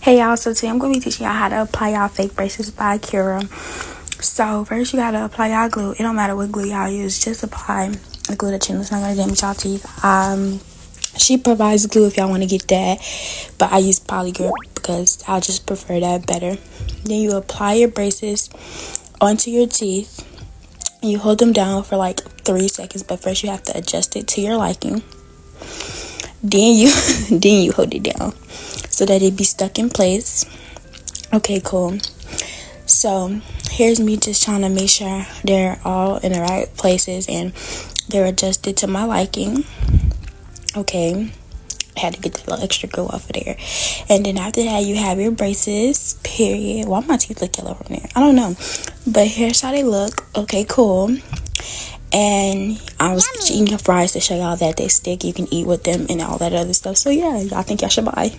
Hey y'all, so today I'm going to be teaching y'all how to apply y'all fake braces by Kira. So first you got to apply y'all glue. It don't matter what glue y'all use, just apply the glue that it's not going to damage y'all teeth. She provides glue if y'all want to get that, but I use Polygrip because I just prefer that better. Then you apply your braces onto your teeth. You hold them down for like 3 seconds, but first you have to adjust it to your liking. Then you hold it down so that it be stuck in place. Okay, cool. So here's me just trying to make sure they're all in the right places and they're adjusted to my liking. Okay, I had to get that little extra glue off of there. And then after that, you have your braces, period. Why my teeth look yellow from there? I don't know, but here's how they look. Okay, cool. And I was eating your fries to show y'all that they stick. You can eat with them and all that other stuff. So yeah, y'all think y'all should buy.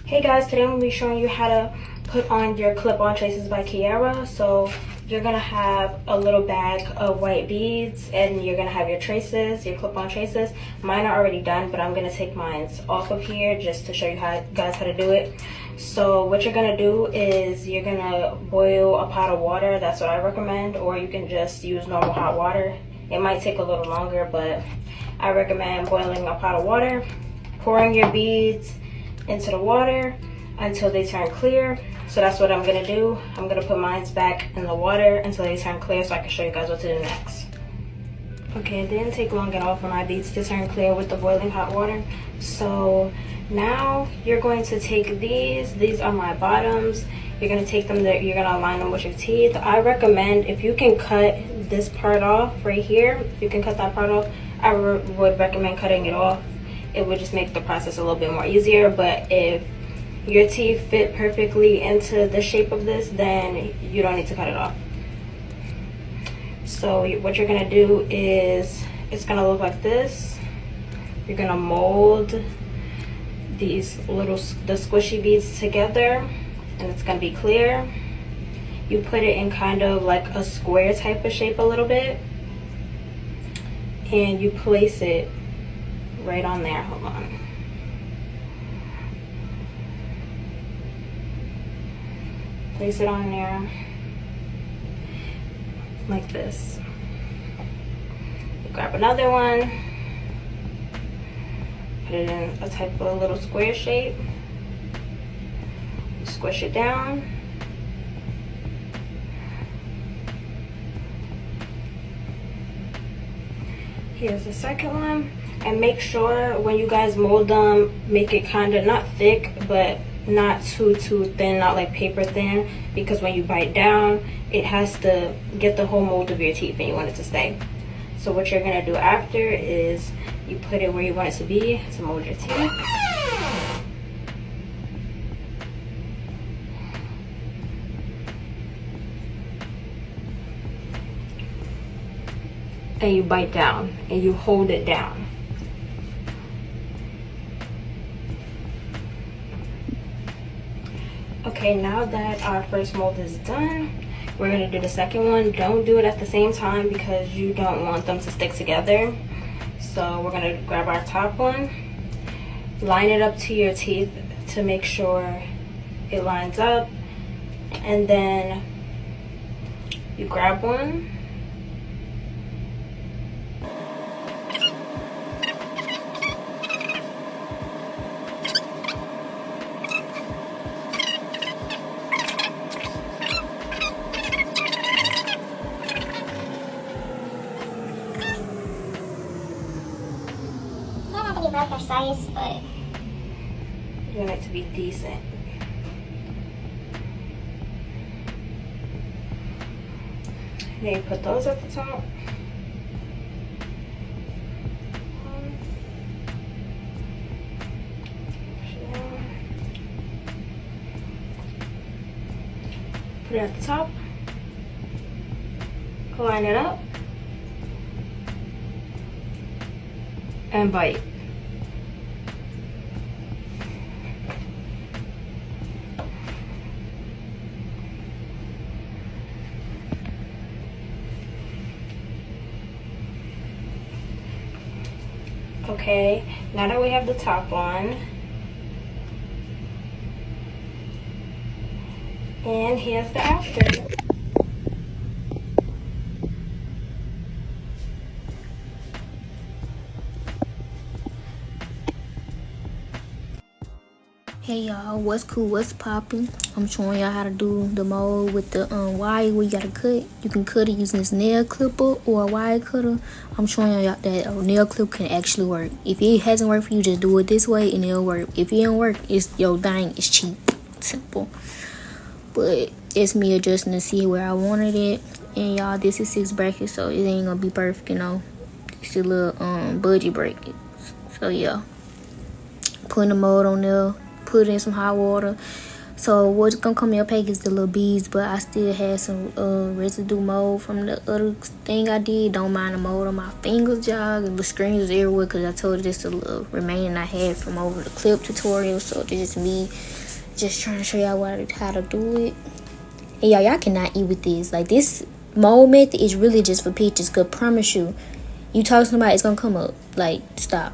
Hey guys, today I'm going to be showing you how to put on your clip-on traces by Kiara. So you're going to have a little bag of white beads and you're going to have your traces, your clip-on traces. Mine are already done, but I'm going to take mine off of here just to show you guys how to do it. So what you're going to do is you're going to boil a pot of water. That's what I recommend, or you can just use normal hot water. It might take a little longer, but I recommend boiling a pot of water, pouring your beads into the water until they turn clear. So that's what I'm gonna do. I'm gonna put mine back in the water until they turn clear so I can show you guys what to do next. Okay, it didn't take long at all for my beads to turn clear with the boiling hot water. So now you're going to take these are my bottoms. You're gonna take them there, you're gonna align them with your teeth. I recommend, if you can cut this part off right here, if you can cut that part off, I would recommend cutting it off. It would just make the process a little bit more easier. But if your teeth fit perfectly into the shape of this, then you don't need to cut it off. So what you're gonna do is, it's gonna look like this. You're gonna mold the squishy beads together, and it's gonna be clear. You put it in kind of like a square type of shape a little bit, and you place it right on there. Hold on. Place it on there like this. You grab another one, put it in a type of a little square shape. You squish it down. Here's the second one. And make sure when you guys mold them, make it kind of not thick, but not too thin, not like paper thin, because when you bite down, it has to get the whole mold of your teeth and you want it to stay. So what you're gonna do after is you put it where you want it to be to mold your teeth. And you bite down and you hold it down. Okay, now that our first mold is done, we're gonna do the second one. Don't do it at the same time because you don't want them to stick together. So we're gonna grab our top one, line it up to your teeth to make sure it lines up, and then you grab one, about their size, but you want it to be decent. Then you put those at the top. Put it at the top. Line it up. And bite. Okay, now that we have the top on, And here's the after. Hey y'all, what's cool, what's popping? I'm showing y'all how to do the mold with the wire where you gotta cut. You can cut it using this nail clipper or a wire cutter. I'm showing y'all that a nail clip can actually work. If it hasn't worked for you, just do it this way and it'll work. If it don't work, it's your thing, it's cheap, simple. But it's me adjusting to see where I wanted it. And y'all, this is 6 brackets, so it ain't gonna be perfect, you know. It's a little budget bracket. So yeah, putting the mold on there. Put it in some hot water. So what's gonna come in your pack is the little beads, but I still had some residue mold from the other thing I did. Don't mind the mold on my fingers, y'all. The screen is everywhere because I told you this a little remaining I had from over the clip tutorial. So this is me just trying to show y'all how to do it. And y'all cannot eat with this. Like, this mold method is really just for pictures, cause I promise you talk to somebody, it's gonna come up. Like, stop.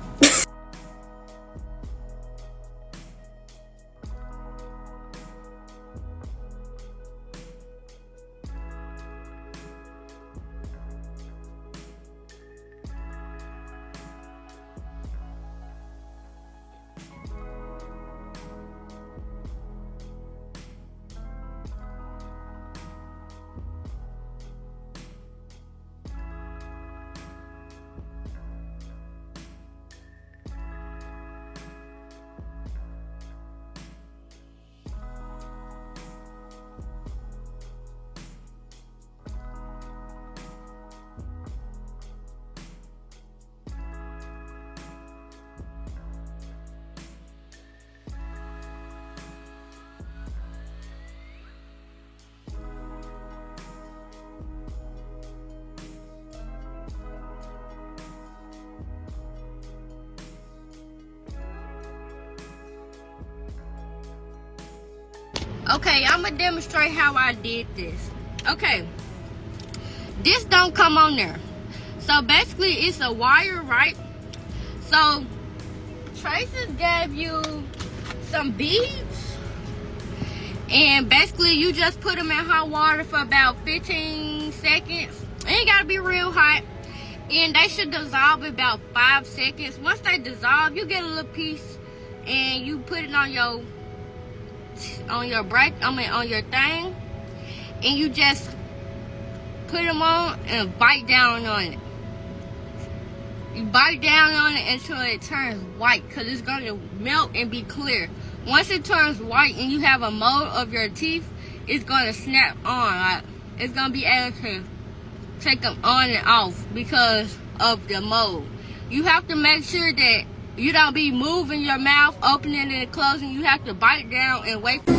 Okay, I'm gonna demonstrate how I did this. Okay, this don't come on there. So basically it's a wire, right? So Traces gave you some beads, and basically you just put them in hot water for about 15 seconds. It ain't gotta be real hot, and they should dissolve in about 5 seconds. Once they dissolve, you get a little piece and you put it on your on your thing, and you just put them on and bite down on it. You bite down on it until it turns white, because it's going to melt and be clear. Once it turns white and you have a mold of your teeth, it's going to snap on. Like, it's going to be able to take them on and off because of the mold. You have to make sure that you don't be moving your mouth, opening and closing. You have to bite down and wait for